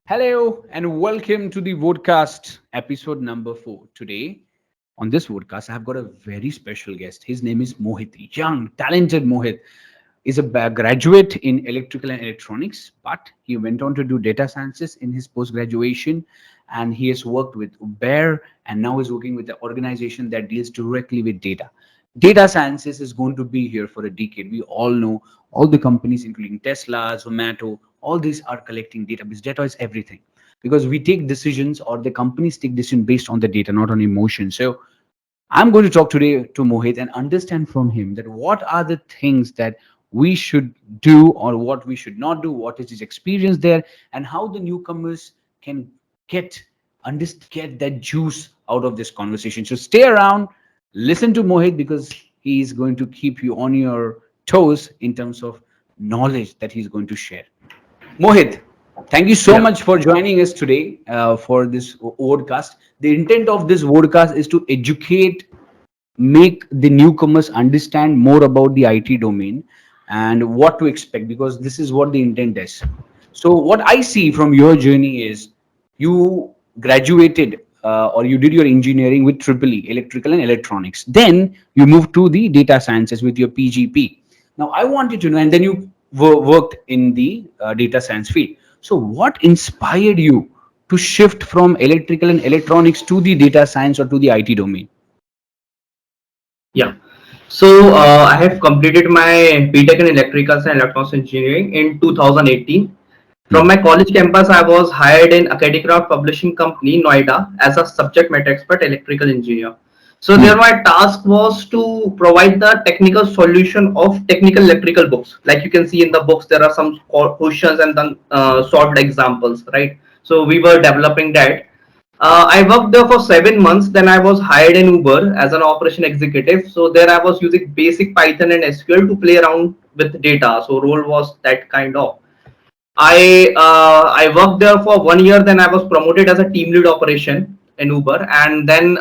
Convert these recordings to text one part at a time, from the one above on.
Hello and welcome to the Vodcast episode number 4. Today, on this Vodcast, I've got a very special guest. His name is Mohit, young, talented Mohit. Is a graduate in electrical and electronics, but he went on to do data sciences in his post graduation, and he has worked with Uber and now is working with an organization that deals directly with data. Data sciences is going to be here for a decade. We all know all the companies, including Tesla, Zomato, all these are collecting data because data is everything. Because we take decisions, or the companies take decisions based on the data, not on emotion. So I'm going to talk today to Mohit and understand from him that what are the things that we should do or what we should not do, what is his experience there, and how the newcomers can get get that juice out of this conversation. So stay around, listen to Mohit because he is going to keep you on your toes in terms of knowledge that he's going to share. Mohit, thank you so Yeah, much for joining us today for this podcast. The intent of this podcast is to educate, make the newcomers understand more about the IT domain and what to expect, because this is what the intent is. So what I see from your journey is you graduated or you did your engineering with triple E, electrical and electronics. Then you moved to the data sciences with your PGP. Now I wanted to know, and then you worked in the data science field. So what inspired you to shift from electrical and electronics to the data science or to the IT domain? yeah. I have completed my BTech in Electricals and Electronics Engineering in 2018. From my college campus, I was hired in Acadicraft Publishing Company, Noida, as a subject matter expert electrical engineer. So there, Hmm. my task was to provide the technical solution of technical electrical books. Like you can see in the books, there are some questions and then solved examples, right? So we were developing that. I worked there for 7 months. Then I was hired in Uber as an operation executive. So there I was using basic Python and SQL to play around with data. So role was that kind of. I worked there for 1 year. Then I was promoted as a team lead operation in Uber, and then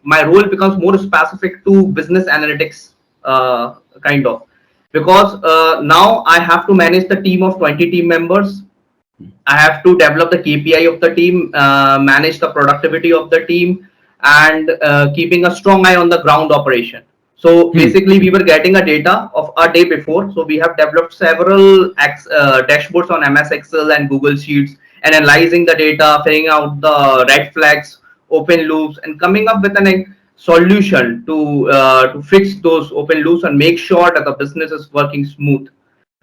my role becomes more specific to business analytics, kind of, because now I have to manage the team of 20 team members. I have to develop the KPI of the team, manage the productivity of the team, and keeping a strong eye on the ground operation. So Hmm. basically, we were getting a data of a day before. So we have developed several dashboards on MS Excel and Google Sheets, and analyzing the data, figuring out the red flags, open loops, and coming up with a solution to fix those open loops and make sure that the business is working smooth.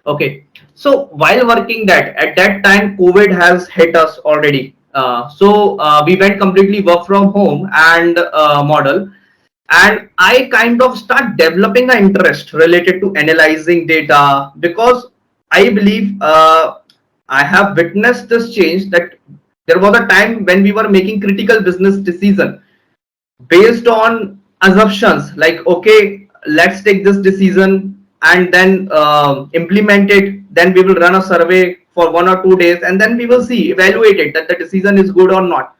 Okay, so while working that, at that time, COVID has hit us already. We went completely work from home and model, and I kind of start developing an interest related to analyzing data, because I believe I have witnessed this change, that there was a time when we were making critical business decision based on assumptions, like, okay, let's take this decision and then implement it. Then we will run a survey for 1 or 2 days, and then we will see, evaluate it, that the decision is good or not.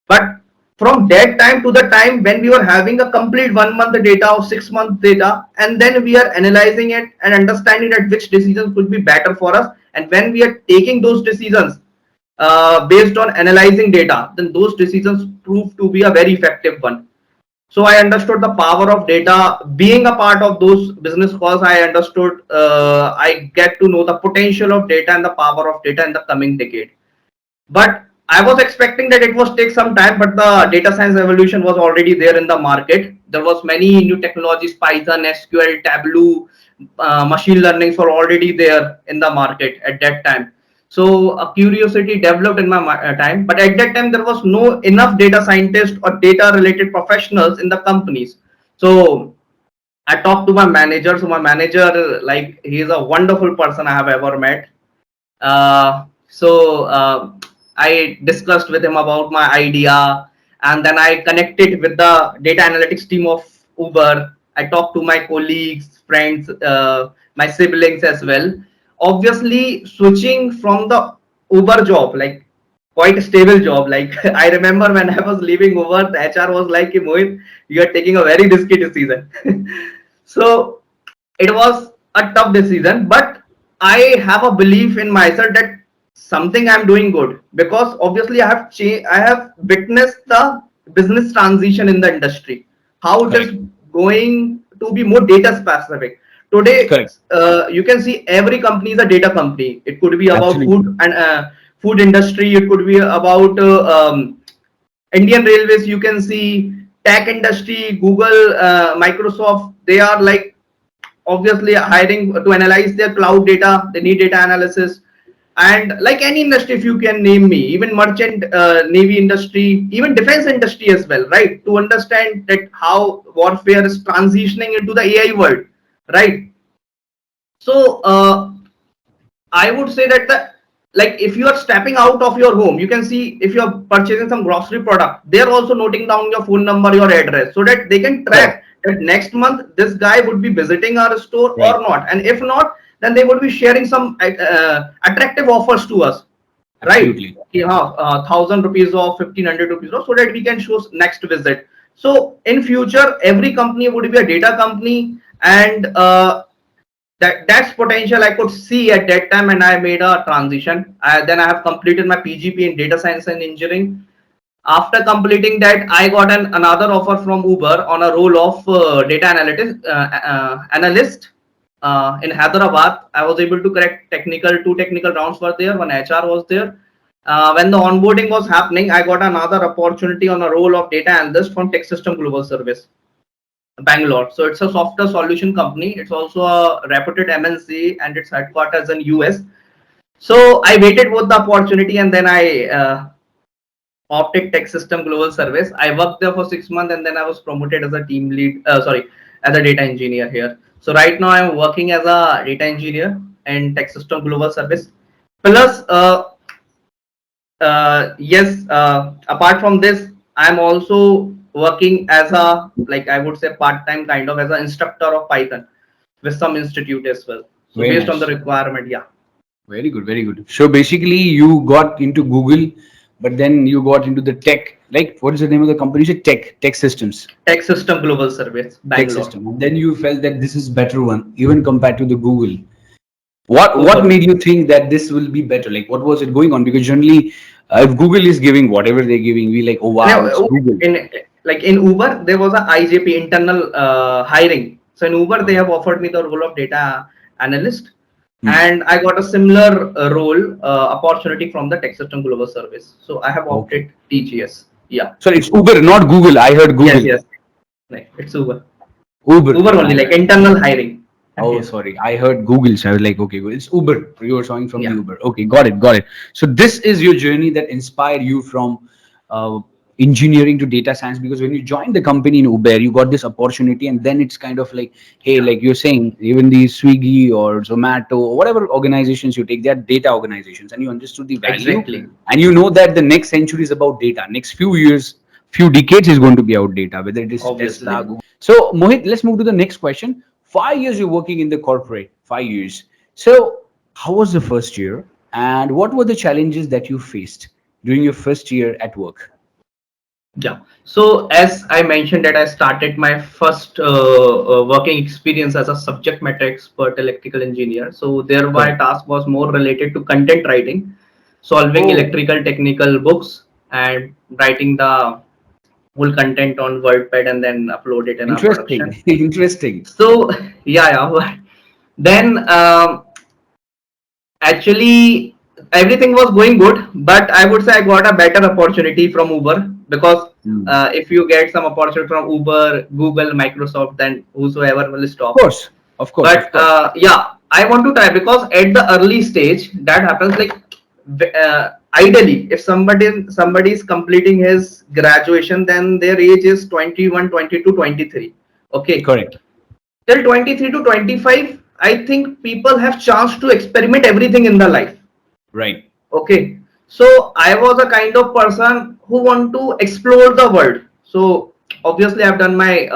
But from that time to the time when we were having a complete 1 month data or 6 month data, and then we are analyzing it and understanding that which decisions could be better for us, and when we are taking those decisions based on analyzing data, then those decisions prove to be a very effective one. So I understood the power of data. Being a part of those business calls, I understood, I get to know the potential of data and the power of data in the coming decade. But I was expecting that it was take some time, but the data science evolution was already there in the market. There was many new technologies, Python, SQL, Tableau, machine learnings were already there in the market at that time. So a curiosity developed in my time, but at that time there was no enough data scientists or data related professionals in the companies. So I talked to my manager. So my manager, like, he is a wonderful person I have ever met. I discussed with him about my idea, and then I connected with the data analytics team of Uber. I talked to my colleagues, friends, my siblings as well. Obviously, switching from the Uber job, like, quite a stable job. Like, I remember when I was leaving Uber, the HR was like, "Hey, Mohit, you are taking a very risky decision." So it was a tough decision, but I have a belief in myself that something I'm doing good, because obviously I have witnessed the business transition in the industry, how it is Correct. going to be more data specific. Today, Correct. you can see every company is a data company. It could be about Absolutely. food industry. It could be about Indian Railways. You can see tech industry, Google, Microsoft. They are like obviously hiring to analyze their cloud data. They need data analysis. And like any industry, if you can name me, even merchant navy industry, even defense industry as well, right, to understand that how warfare is transitioning into the AI world, right? So I would say that the, like if you are stepping out of your home, you can see if you are purchasing some grocery product, they are also noting down your phone number, your address, so that they can Correct. track that next month this guy would be visiting our store Right. or not. And if not, then they would be sharing some attractive offers to us, right? Absolutely. 1,000 rupees or 1,500 rupees off, so that we can choose next visit. So in future, every company would be a data company, and that's potential I could see at that time, and I made a transition. Then I have completed my PGP in data science and engineering. After completing that, I got another offer from Uber on a role of data analyst in Hyderabad. I was able to correct two technical rounds were there, one HR was there. When the onboarding was happening, I got another opportunity on a role of data analyst from Tech System Global Service, Bangalore. So it's a software solution company. It's also a reputed MNC, and its headquarters in US. So I waited for the opportunity, and then I opted Tech System Global Service. I worked there for 6 months, and then I was promoted as a team lead. Sorry, as a data engineer here. So right now I'm working as a data engineer in Tech System Global Service. Plus, yes, apart from this, I'm also working as a, like I would say, part-time kind of as an instructor of Python with some institute as well. So Very based on the nice. requirement, yeah. Very good. Very good. So basically, you got into Google, but then you got into the tech. Like, what is the name of the company? You said tech systems, Tech System Global Service, tech Bangalore. system. And then you felt that this is better one, even compared to the Google. What Super. made you think that this will be better? Like, what was it going on? Because generally, if Google is giving whatever they're giving, we like, oh wow, it's And Google. in Uber, there was a IJP, internal hiring. So in Uber, they Okay. have offered me the role of data analyst, Hmm. and I got a similar role opportunity from the Tech System Global Service. So I have Okay. opted TGS. Yeah. So it's Uber, not Google. I heard Yes. Google. Yes. Right. It's Uber. Uber. Uber only, My like bad. internal hiring. Oh, Here. sorry. I heard Google. So I was like, okay, well, it's Uber. You were showing from the Yeah. Uber. Okay, got it, got it. So this is your journey that inspired you from uh, engineering to data science. Because when you joined the company in Uber, you got this opportunity, and then it's kind of like, hey, Yeah. like you're saying, even the Swiggy or Zomato or whatever organizations you take, they are data organizations, and you understood the value, Exactly. and you know that the next century is about data. Next few years, few decades is going to be about data, whether it is Tesla, Obviously. Google. So, Mohit, let's move to the next question. 5 years you're working in the corporate, 5 years. So, how was the first year, and what were the challenges that you faced during your first year at work? Yeah. So as I mentioned that I started my first working experience as a subject matter expert electrical engineer. So there my Correct. task was more related to content writing, solving Oh, electrical technical books, and writing the whole content on WordPad and then upload it in our production. interesting. Interesting. So yeah, yeah. Then actually everything was going good, but I would say I got a better opportunity from Uber, because Hmm. if you get some opportunity from Uber, Google, Microsoft, then whosoever will Of stop. course, of course, of But course. yeah, I want to try, because at the early stage that happens, like ideally if somebody is completing his graduation, then their age is 21, 22, 23. Okay, Correct. till 23 to 25, I think people have chance to experiment everything in the life. Right. Okay, so I was a kind of person who want to explore the world. So obviously I've done my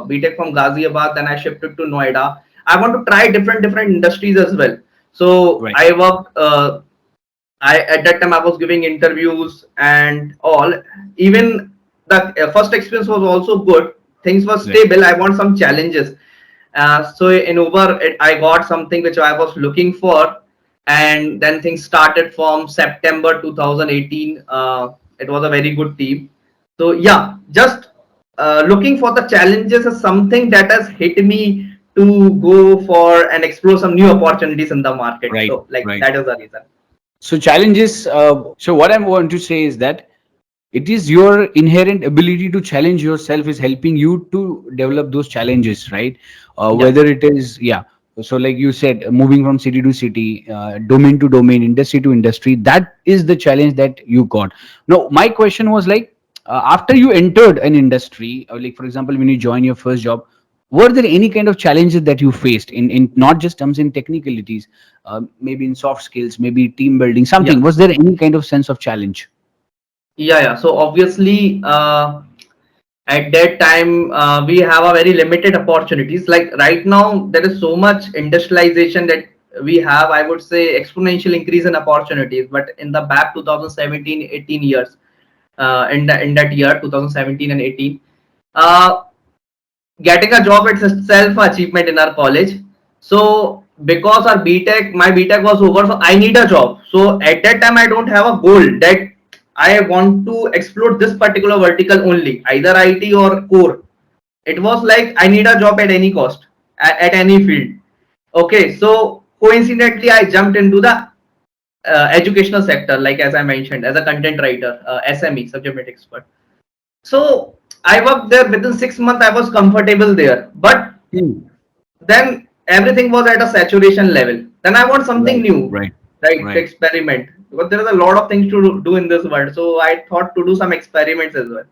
BTech from Ghaziabad, then I shifted to Noida. I want to try different industries as well. So Right. I worked I at that time I was giving interviews and all. Even the first experience was also good. Things were Right. stable. I want some challenges. So in Uber, I got something which I was looking for. and then things started from September 2018. It was a very good team. So yeah, just looking for the challenges is something that has hit me to go for and explore some new opportunities in the market. Right, So like right. that is the reason. So challenges. So what I want to say is that it is your inherent ability to challenge yourself is helping you to develop those challenges, right? Yeah. Whether it is, yeah. So like you said, moving from city to city, domain to domain, industry to industry, that is the challenge that you got. Now, my question was like, after you entered an industry, like for example, when you join your first job, were there any kind of challenges that you faced in not just terms in technicalities, maybe in soft skills, maybe team building, something? Yeah. Was there any kind of sense of challenge? Yeah. So obviously, at that time we have a very limited opportunities. Like right now, there is so much industrialization that we have. I would say exponential increase in opportunities. But in the back 2017, 18 years, in that year 2017 and 18, uh, getting a job it's itself an achievement in our college. So because our btech my btech was over, so I need a job. So at that time I don't have a goal that I want to explore this particular vertical only, either it or core. It was like I need a job at any cost, at any field. Okay, so coincidentally I jumped into the educational sector, like as I mentioned, as a content writer, sme, subject matter expert. So I worked there. Within 6 months I was comfortable there, but Hmm. then everything was at a saturation level. Then I want something Right, new, right, right? To right. experiment, because there is a lot of things to do in this world. So I thought to do some experiments as well.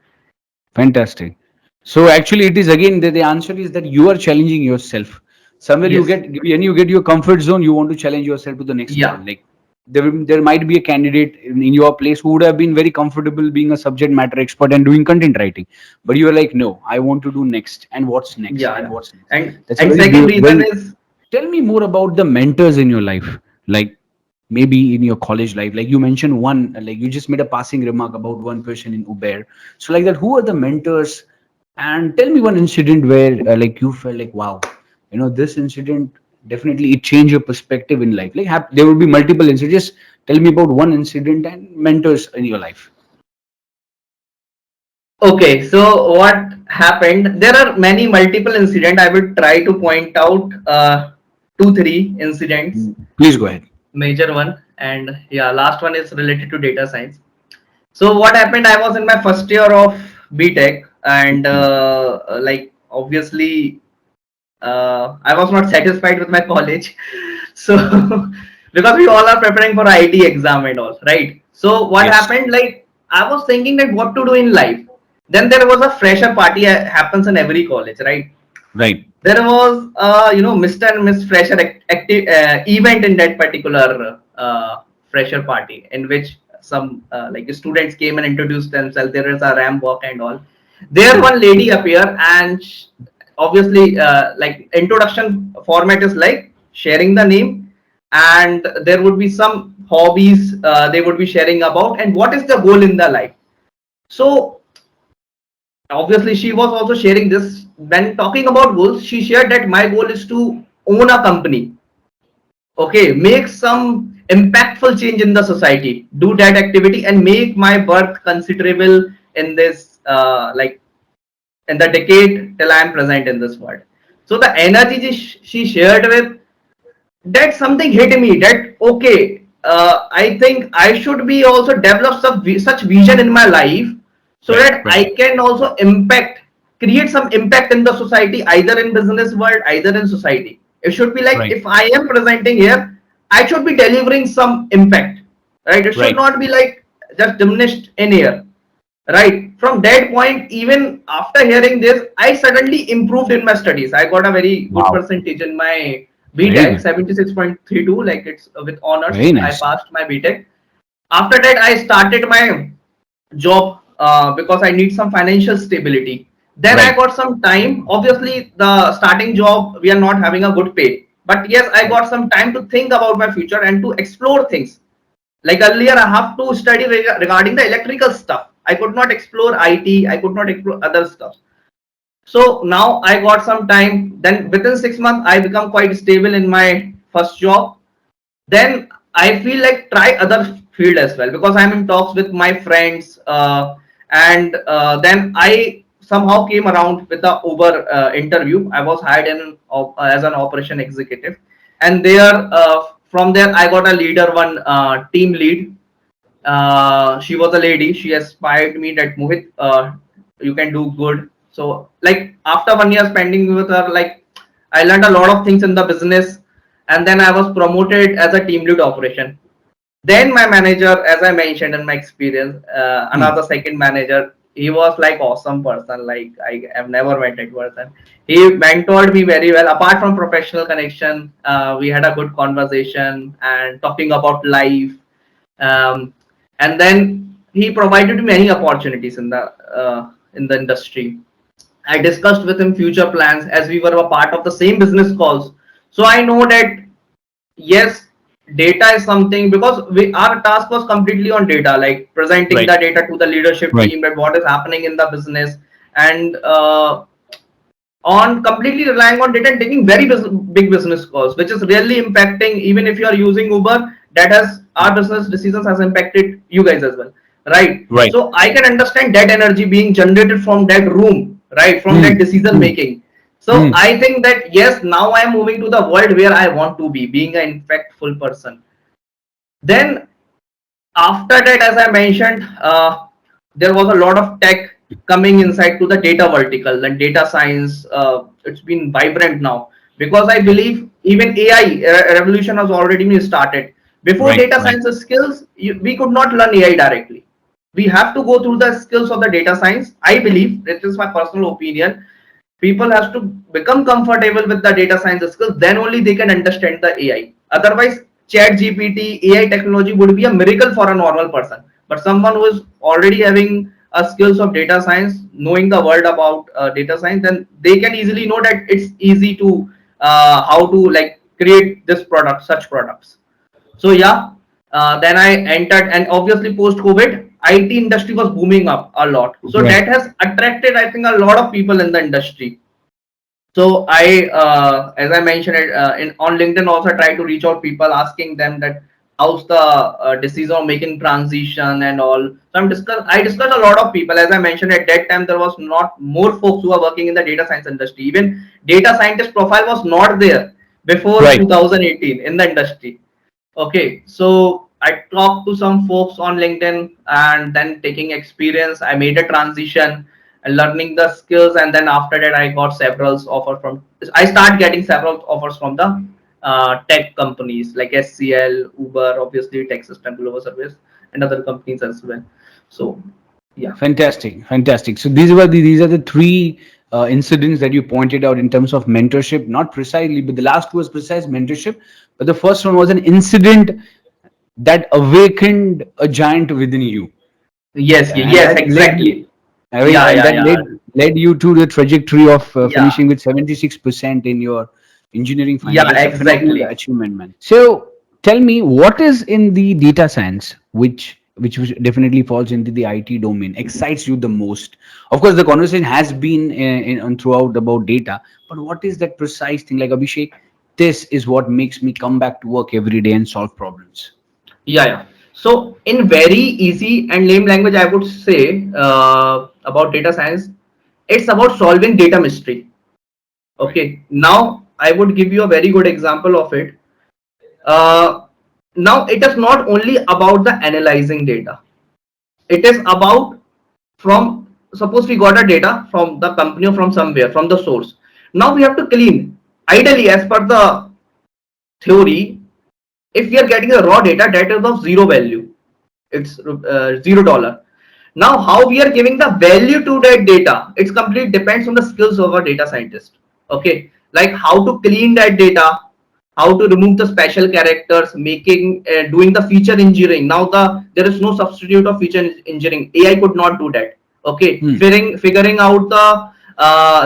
Fantastic. So actually, it is again the answer is that you are challenging yourself. Somewhere you Yes. get when you get your comfort zone, you want to challenge yourself to the next level. Yeah. Like there might be a candidate in your place who would have been very comfortable being a subject matter expert and doing content writing, but you are like, no, I want to do next, and what's next, Yeah. and Yeah. what's next. And That's a and very second reason well. is, Tell me more about the mentors in your life, like maybe in your college life. Like you mentioned one, like you just made a passing remark about one person in Uber. So like that, who are the mentors? And tell me one incident where like you felt like, wow, this incident definitely it changed your perspective in life. Like there will be multiple incidents. Just tell me about one incident and mentors in your life. okay. So what happened? There are many multiple incidents. I will try to point out two, three incidents, Please go ahead. major one, and yeah, last one is related to data science. So what happened? I was in my first year of BTech, and like obviously, I was not satisfied with my college. So because we all are preparing for IT exam and all, right? So what Yes. happened? Like I was thinking that what to do in life. Then there was a fresher party happens in every college, right? Right. There was Mr. and Miss Fresher event in that particular fresher party, in which some like students came and introduced themselves. There is a ramp walk and all. There Hmm. one lady appear, and obviously like introduction format is like sharing the name, and there would be some hobbies they would be sharing about, and what is the goal in the life. So obviously she was also sharing this. When talking about goals, she shared that my goal is to own a company, okay, make some impactful change in the society, do that activity and make my birth considerable in this like in the decade till I am present in this world. So the energy she shared with, that something hit me that okay, I think I should be also develop such vision in my life, so Right. that Right. I can also create some impact in the society, either in business world, either in society. It should be like Right. if I am presenting here, I should be delivering some impact, right? It should Right. not be like just diminished in here, right? From that point, even after hearing this, I suddenly improved in my studies. I got a very good Wow. percentage in my Very btech, good. 76.32, like it's with honors Very I nice. passed my btech. After that I started my job because I need some financial stability. Then I Right. got some time. Obviously the starting job we are not having a good pay, but yes, I got some time to think about my future and to explore things. Like earlier I have to study regarding the electrical stuff. I could not explore it, I could not explore other stuff. So now I got some time. Then within 6 months I become quite stable in my first job. Then I feel like try other field as well, because I'm in talks with my friends, and then I somehow came around with the Uber interview. I was hired in as an operation executive, and there from there I got a leader, one team lead. She was a lady. She inspired me that Mohit, you can do good. So like after 1 year spending with her, like I learned a lot of things in the business, and then I was promoted as a team lead operation. Then my manager, as I mentioned in my experience, Hmm. another second manager, he was like awesome person. Like I have never met that person. He mentored me very well. Apart from professional connection, we had a good conversation and talking about life. Um, and then he provided many opportunities in the industry. I discussed with him future plans as we were a part of the same business calls. So I know that yes, data is something, because our task was completely on data, like presenting Right. the data to the leadership Right. team that what is happening in the business, and on completely relying on data and taking very big business calls, which is really impacting. Even if you are using Uber, that has our business decisions has impacted you guys as well, right? Right. So I can understand that energy being generated from that room, right, from Hmm. that decision Hmm. making. So Hmm. I think that yes, now I am moving to the world where I want to be, being an impactful person. Then after that, as I mentioned, there was a lot of tech coming inside to the data vertical and data science. It's been vibrant now, because I believe even AI revolution has already been started. Before Right. data Right. science skills, we could not learn AI directly. We have to go through the skills of the data science. I believe, this is my personal opinion, people has to become comfortable with the data science skills, then only they can understand the AI. Otherwise, chat gpt AI technology would be a miracle for a normal person, but someone who is already having a skills of data science, knowing the world about data science, then they can easily know that it's easy to how to like create this product, such products. So yeah, then I entered, and obviously post COVID, IT industry was booming up a lot. So Right. that has attracted, I think, a lot of people in the industry. So I, as I mentioned it, in on LinkedIn, also try to reach out people, asking them that how's the decision of making transition and all. So I discussed a lot of people. As I mentioned at that time, there was not more folks who are working in the data science industry. Even data scientist profile was not there before Right. 2018 in the industry. Okay, so I talked to some folks on LinkedIn, and then taking experience, I made a transition and learning the skills. And then after that, I got several offers from, I start getting several offers from the tech companies like SCL, Uber, obviously Tech System, Global Service, and other companies as well. So, yeah. Fantastic, fantastic. So these are the three incidents that you pointed out in terms of mentorship. Not precisely, but the last was precise mentorship. But the first one was an incident that awakened a giant within you, Yes, and yes, that led you, exactly. right, Yeah, and yeah, that yeah, led you to the trajectory of yeah, finishing with 76% in your engineering final. yeah, That's a phenomenal exactly. achievement, man. So tell me, what is in the data science which definitely falls into the IT domain excites you the most? Of course, the conversation has been on throughout about data, but what is that precise thing, like Abhishek? This is what makes me come back to work every day and solve problems. Yeah, yeah. So, in very easy and lame language, I would say about data science, it's about solving data mystery. Right. Okay. Now, I would give you a very good example of it. Uh, Now, it is not only about the analyzing data. It is about, from, suppose we got a data from the company or from somewhere, from the source. Now we have to clean. Ideally, as per the theory, if we are getting a raw data, that is of zero value, it's $0. Now how we are giving the value to that data, it's complete depends on the skills of a data scientist. Okay, like how to clean that data, how to remove the special characters, making doing the feature engineering. Now there is no substitute of feature engineering. AI could not do that. Okay, Hmm. figuring out the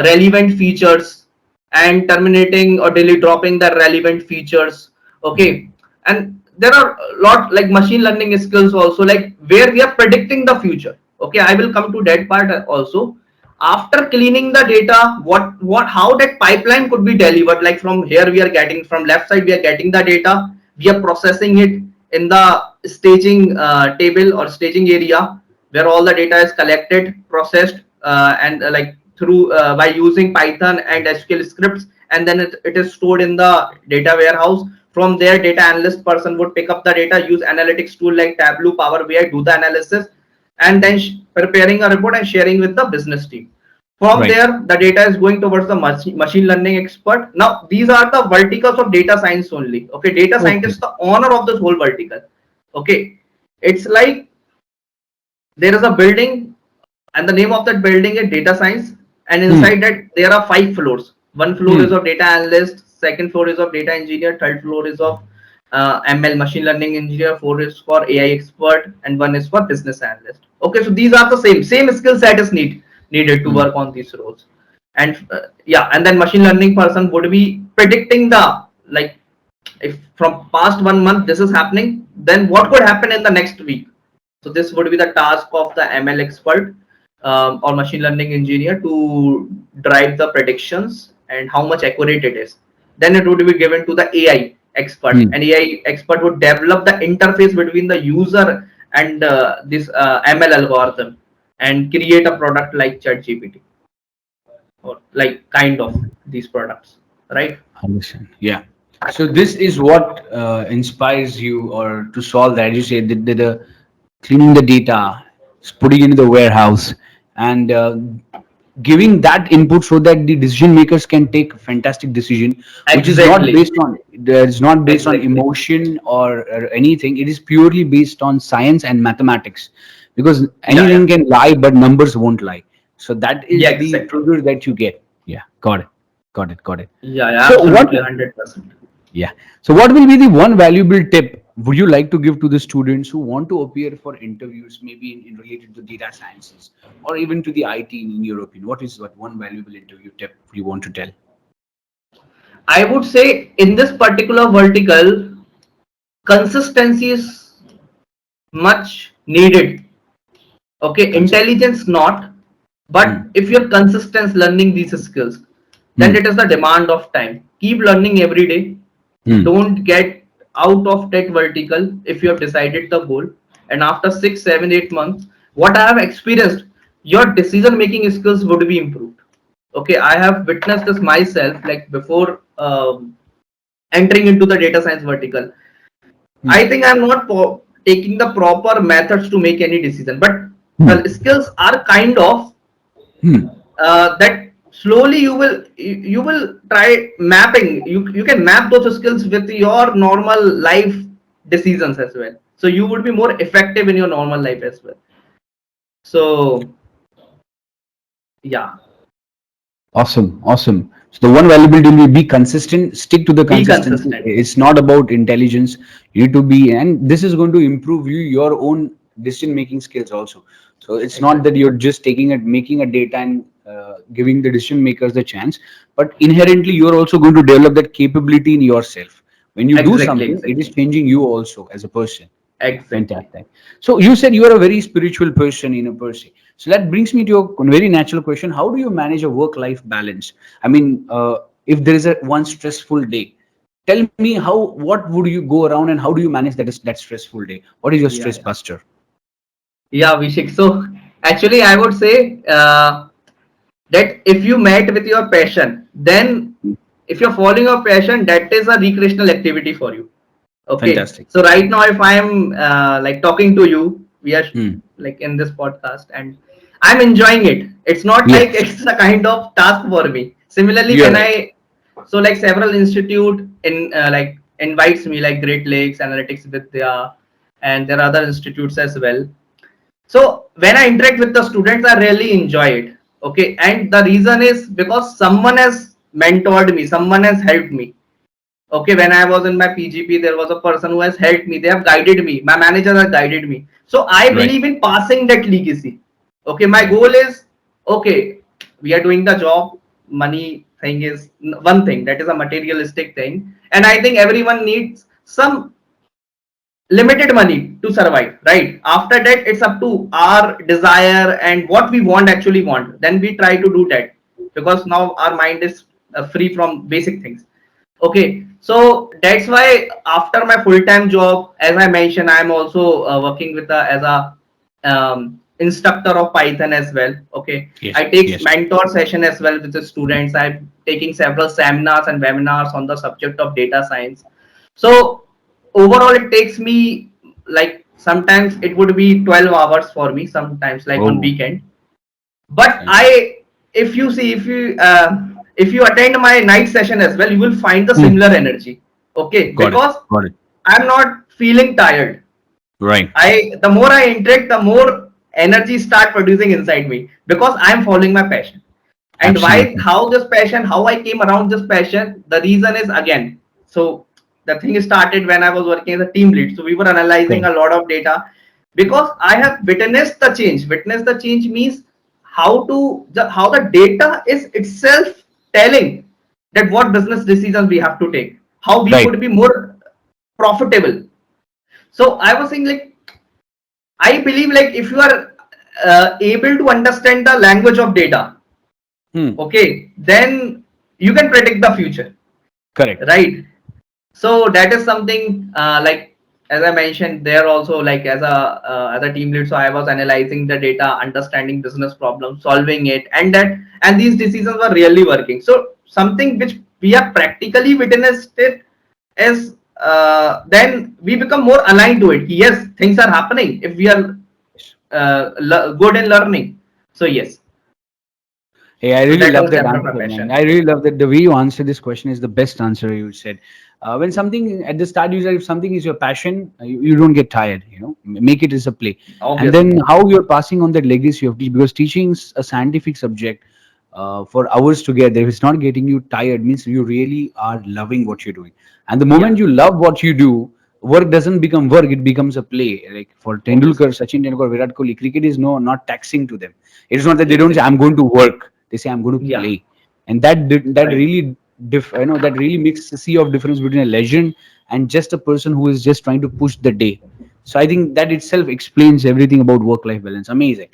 relevant features and terminating or delete dropping the relevant features. Okay, and there are a lot like machine learning skills also, like where we are predicting the future. Okay, I will come to that part also. After cleaning the data, what how that pipeline could be delivered, like from here we are getting, from left side we are getting the data, we are processing it, in the staging table or staging area, where all the data is collected, processed, and like through by using Python and SQL scripts, and then it is stored in the data warehouse. From there, data analyst person would pick up the data, use analytics tool like Tableau, Power BI, do the analysis, and then preparing a report and sharing with the business team. From Right. there, the data is going towards the machine learning expert. Now, these are the verticals of data science only. Okay, data Okay. scientist, the owner of this whole vertical. Okay, it's like there is a building, and the name of that building is data science, and Hmm. inside that there are 5 floors. One floor is Hmm. of data analyst, second floor is of data engineer, third floor is of ML machine learning engineer, four is for AI expert, and one is for business analyst. Okay, so these are the same skill set is needed to Hmm. work on these roles. And yeah, and then machine learning person would be predicting the, like, if from past 1 month this is happening, then what could happen in the next week. So this would be the task of the ML expert, or machine learning engineer, to drive the predictions and how much accurate it is. Then it would be given to the AI expert, Hmm. and AI expert would develop the interface between the user and this ML algorithm, and create a product like ChatGPT, or like kind of these products, right? Understand. Yeah. So this is what inspires you, or to solve that. You say the cleaning the data, putting it in the warehouse, and giving that input so that the decision makers can take a fantastic decision, which is not Exactly, based on, it's not based on exactly. emotion or anything. It is purely based on science and mathematics, because Yeah, yeah, anything can lie, but numbers won't lie. So that yeah, is the exactly. trigger that you get. Yeah, got it, got it, got it. Yeah, yeah, So what? absolutely, 100%. Yeah. So, what will be the one valuable tip would you like to give to the students who want to appear for interviews, maybe in related to data sciences or even to the IT in your opinion? What is what one valuable interview tip you want to tell? I would say in this particular vertical, consistency is much needed. Okay, Consistent. intelligence not, but Hmm. if you're consistent learning these skills, then Hmm. it is the demand of time. Keep learning every day. Hmm. Don't get out of that vertical if you have decided the goal. And after 6, 7, 8 months, what I have experienced, your decision making skills would be improved. Okay, I have witnessed this myself, like before entering into the data science vertical. Hmm. I think I'm not taking the proper methods to make any decision, but the Hmm. skills are kind of Hmm. that slowly you will try mapping. You can map those skills with your normal life decisions as well. So you would be more effective in your normal life as well. So yeah, Awesome, awesome. So the one valuable deal will be consistent. Stick to the be consistency. consistent. It's not about intelligence. You need to be, and this is going to improve you your own decision making skills also. So it's not that Exactly. you're just taking it, making a data and giving the decision makers the chance, but inherently you're also going to develop that capability in yourself. When you do Exactly. something, it is Exactly. changing you also as a person. Exactly. Fantastic. So you said you are a very spiritual person in a per se. So that brings me to a very natural question: how do you manage a work-life balance? I mean, if there is a one stressful day, tell me how. What would you go around and how do you manage that stressful day? What is your Yeah, stress yeah. buster? Yeah, Vishik. So actually, I would say that if you met with your passion, then if you're following your passion, that is a recreational activity for you. Okay. Fantastic. So right now, if I'm like talking to you, we are Hmm. like in this podcast, and I'm enjoying it. It's not like Yes, it's a kind of task for me. Similarly, you're when right. I, so like several institute in like invites me, like Great Lakes Analytics Vidya, and there are other institutes as well. So when I interact with the students, I really enjoy it. Okay, and the reason is because someone has mentored me, someone has helped me. Okay, when I was in my PGP, there was a person who has helped me. They have guided me. My manager has guided me. So I Right, believe in passing that legacy. Okay, my right. goal is, okay, we are doing the job. Money thing is one thing, that is a materialistic thing, and I think everyone needs some limited money to survive, right? After that, it's up to our desire and what we want, actually want, then we try to do that, because now our mind is free from basic things. Okay, so that's why after my full-time job, as I mentioned, I'm also working with as a instructor of Python as well. Okay, Yes, I take yes. mentor session as well with the students. I'm taking several seminars and webinars on the subject of data science. So overall, it takes me like sometimes it would be 12 hours for me, sometimes like on Oh, weekend. But fantastic. if you see, if you attend my night session as well, you will find the Hmm. similar energy. Okay, Got it. because Got it. I'm not feeling tired. Right. The more I interact, the more energy start producing inside me because I'm following my passion. And why, Absolutely. how this passion, how I came around this passion, the reason is again, so the thing started when I was working as a team lead. So we were analyzing Correct. a lot of data because I have witnessed the change. Witness the change means how the data is itself telling that what business decisions we have to take, how we Right. could be more profitable. So I was saying like I believe like if you are able to understand the language of data, Hmm. okay, then you can predict the future, Correct. right? So that is something like as I mentioned, there also like as a team lead, so I was analyzing the data, understanding business problems, solving it, and these decisions were really working. So something which we have practically witnessed it is then we become more aligned to it. Yes, things are happening if we are good in learning. So yes, Hey, I so really that love was that definitely my answer, man. passion. I really love that the way you answered this question is the best answer you said. When something at the start, you said if something is your passion, you don't get tired. Make it as a play, and Obviously, then how you're passing on that legacy of teach because teaching's a scientific subject for hours together. If it's not getting you tired, means you really are loving what you're doing. And the yeah, moment you love what you do, work doesn't become work; it becomes a play. Like for Tendulkar, obviously, Sachin Tendulkar, Virat Kohli, cricket is not taxing to them. It's not that they don't say I'm exactly, going to work. They say I'm going to yeah, play, and that right. really that really makes a sea of difference between a legend and just a person who is just trying to push the day. So I think that itself explains everything about work-life balance. Amazing.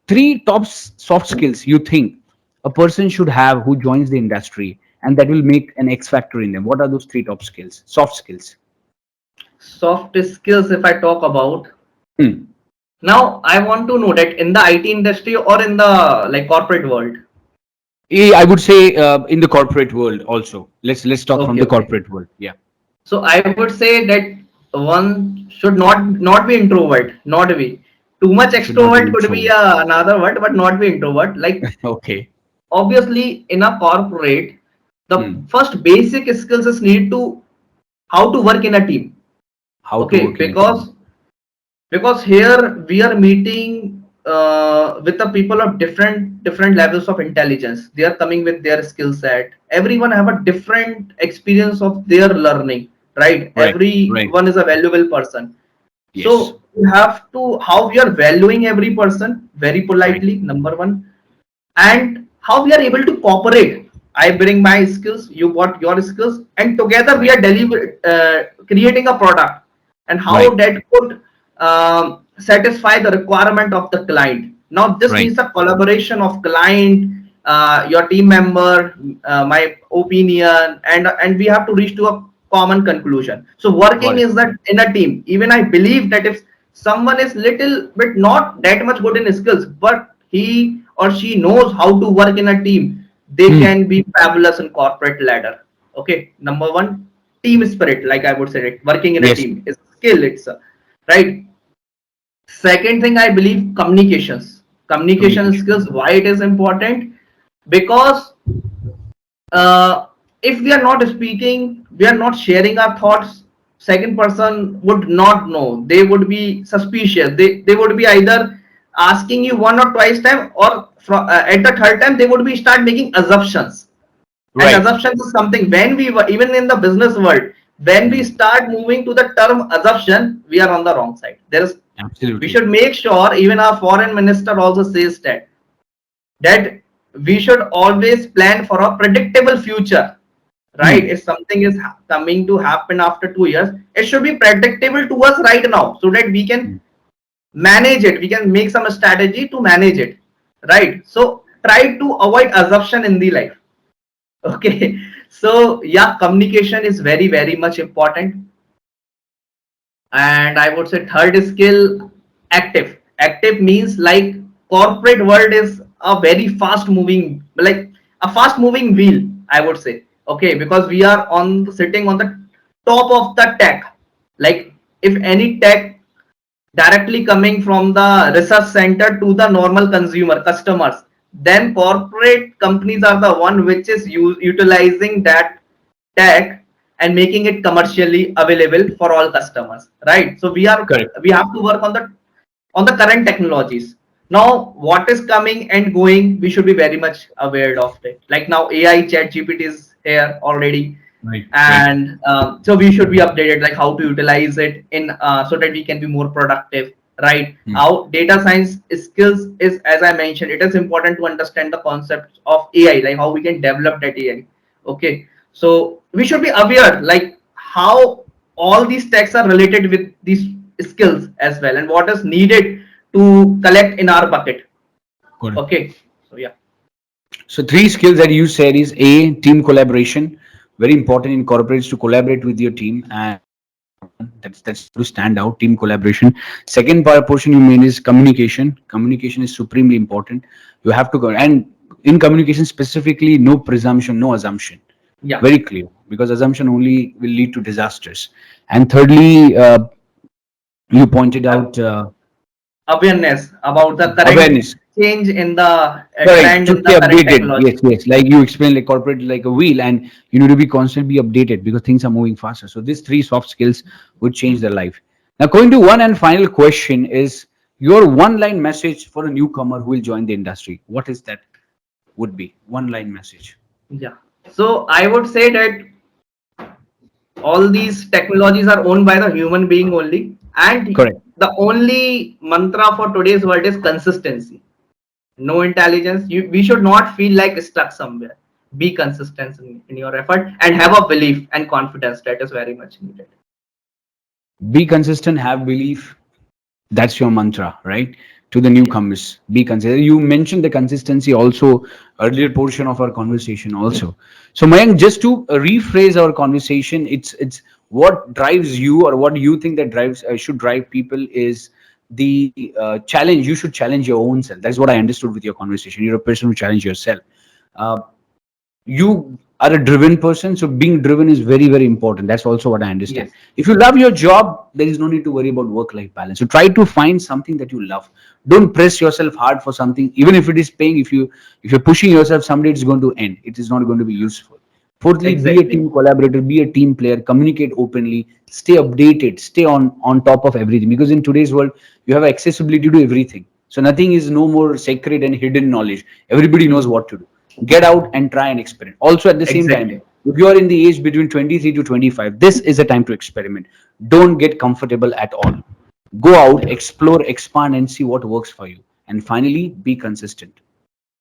Three top soft skills you think a person should have who joins the industry, and that will make an X factor in them. What are those three top skills? Soft skills. Soft skills, if I talk about Hmm. now, I want to know that in the IT industry or in the like corporate world. I would say in the corporate world also. Let's talk from Okay, the okay. corporate world. Yeah. So I would say that one should not be introvert, not be too much Should not be extrovert could be introvert. another word, but not be introvert. Like Okay. obviously in a corporate, the Hmm. first basic skills is need to how to work in a team. How to Okay, work in a team. because here we are meeting with the people of different levels of intelligence. They are coming with their skill set. Everyone have a different experience of their learning, right? Right. Right. Everyone is a valuable person. Yes. So you have to how we are valuing every person very Right. politely, number one, and how we are able to cooperate. I bring my skills, you got your skills, and together we Right. are creating a product, and how Right. that could satisfy the requirement of the client. Now this Right. needs a collaboration of client, your team member, my opinion, and we have to reach to a common conclusion. So Got working it. is that in a team. Even I believe that if someone is little bit not that much good in skills, but he or she knows how to work in a team, they Hmm. can be fabulous in corporate ladder. Okay, number one, team spirit, like I would say it, working in a Yes. team is skill. It's right. Second thing, I believe communication Communication. skills. Why it is important? Because if we are not speaking, we are not sharing our thoughts, second person would not know. They would be suspicious. They would be either asking you one or twice time, or at the third time they would be start making assumptions. And Right. assumptions is something when we were even in the business world, when we Hmm. start moving to the term assumption, we are on the wrong side. There is we Absolutely. should make sure, even our foreign minister also says that we should always plan for a predictable future, right? Hmm. If something is coming to happen after 2 years, it should be predictable to us right now, so that we can Hmm. manage it, we can make some strategy to manage it, right? So try to avoid assumption in the life. Okay. So yeah, communication is very, very much important. And I would say third skill, active. Active means like corporate world is a very fast moving, like a fast moving wheel, I would say. Okay, because we are on sitting on the top of the tech. Like if any tech directly coming from the research center to the normal consumer customers, then corporate companies are the one which is utilizing that tech and making it commercially available for all customers, right? So Correct. we have to work on the current technologies. Now what is coming and going, we should be very much aware of it. Like now AI chat gpt is here already, Right. Right. and so we should be updated like how to utilize it in so that we can be more productive, right? Hmm. Our data science skills is, as I mentioned, it is important to understand the concepts of AI, like how we can develop that AI. Okay, so we should be aware like how all these texts are related with these skills as well, and what is needed to collect in our bucket. Good. Okay, so yeah. So three skills that you said is a team collaboration. Very important in corporates to collaborate with your team, and that's to stand out. Team collaboration. Second portion you mean is communication. Communication is supremely important. You have to go, and in communication specifically, no presumption, no assumption. Yeah, Very clear, because assumption only will lead to disasters. And thirdly, you pointed out awareness about the current awareness. change in the Correct. trend To in the stay current updated. Yes, technology. yes. Like you explained, like corporate like a wheel, and you need to be constantly updated because things are moving faster. So these three soft skills would change their life. Now, going to one and final question is your one line message for a newcomer who will join the industry. What is that? Would be one line message. Yeah, so I would say that all these technologies are owned by the human being only, and Correct. the only mantra for today's world is consistency. No intelligence. We should not feel like stuck somewhere. Be consistent in your effort and have a belief and confidence that is very much needed. Be consistent. Have belief. That's your mantra, right? To the Yeah. newcomers, be consistent. You mentioned the consistency also earlier portion of our conversation also. So Mayank, just to rephrase our conversation, it's what drives you, or what do you think that drives should drive people is the challenge. You should challenge your own self. That's what I understood with your conversation. You're a person who challenge yourself. Uh, you are a driven person, so being driven is very, very important. That's also what I understand. Yes. If you love your job, there is no need to worry about work life balance. So try to find something that you love. Don't press yourself hard for something, even if it is paying. If you're pushing yourself, someday it's going to end. It is not going to be useful. Fourthly, be a Exactly. team collaborator, be a team player, communicate openly, stay updated, stay on top of everything, because in today's world you have accessibility to everything. So nothing is no more sacred and hidden knowledge. Everybody knows what to do. Get out and try and experiment. Also, at the same time, Exactly. if you are in the age between 23 to 25, this is a time to experiment. Don't get comfortable at all. Go out, explore, expand, and see what works for you. And finally, be consistent.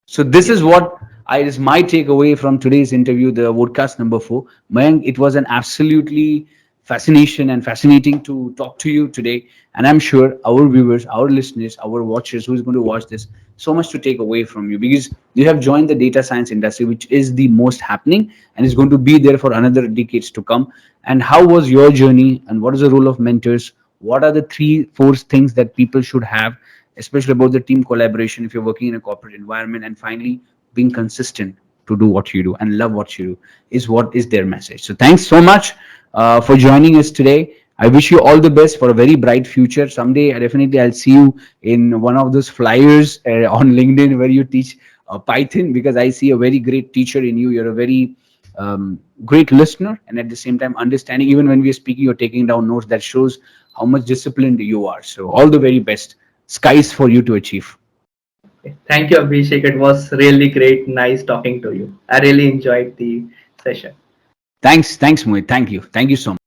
So this is Yes. what I is my takeaway from today's interview, the podcast number 4. Mayank, it was an absolutely fascinating to talk to you today, and I'm sure our viewers, our listeners, our watchers, who's going to watch this, so much to take away from you, because you have joined the data science industry, which is the most happening and is going to be there for another decades to come. And how was your journey, and what is the role of mentors? What are the three, four things that people should have, especially about the team collaboration if you're working in a corporate environment? And finally, being consistent to do what you do and love what you do is what is their message. So thanks so much for joining us today. I wish you all the best for a very bright future. Someday, definitely, I'll see you in one of those flyers on LinkedIn where you teach Python, because I see a very great teacher in you. You're a very great listener, and at the same time understanding. Even when we are speaking, you're taking down notes. That shows how much disciplined you are. So all the very best. Skies for you to achieve. Thank you, Abhishek. It was really great. Nice talking to you. I really enjoyed the session. Thanks, Mohit. Thank you so much.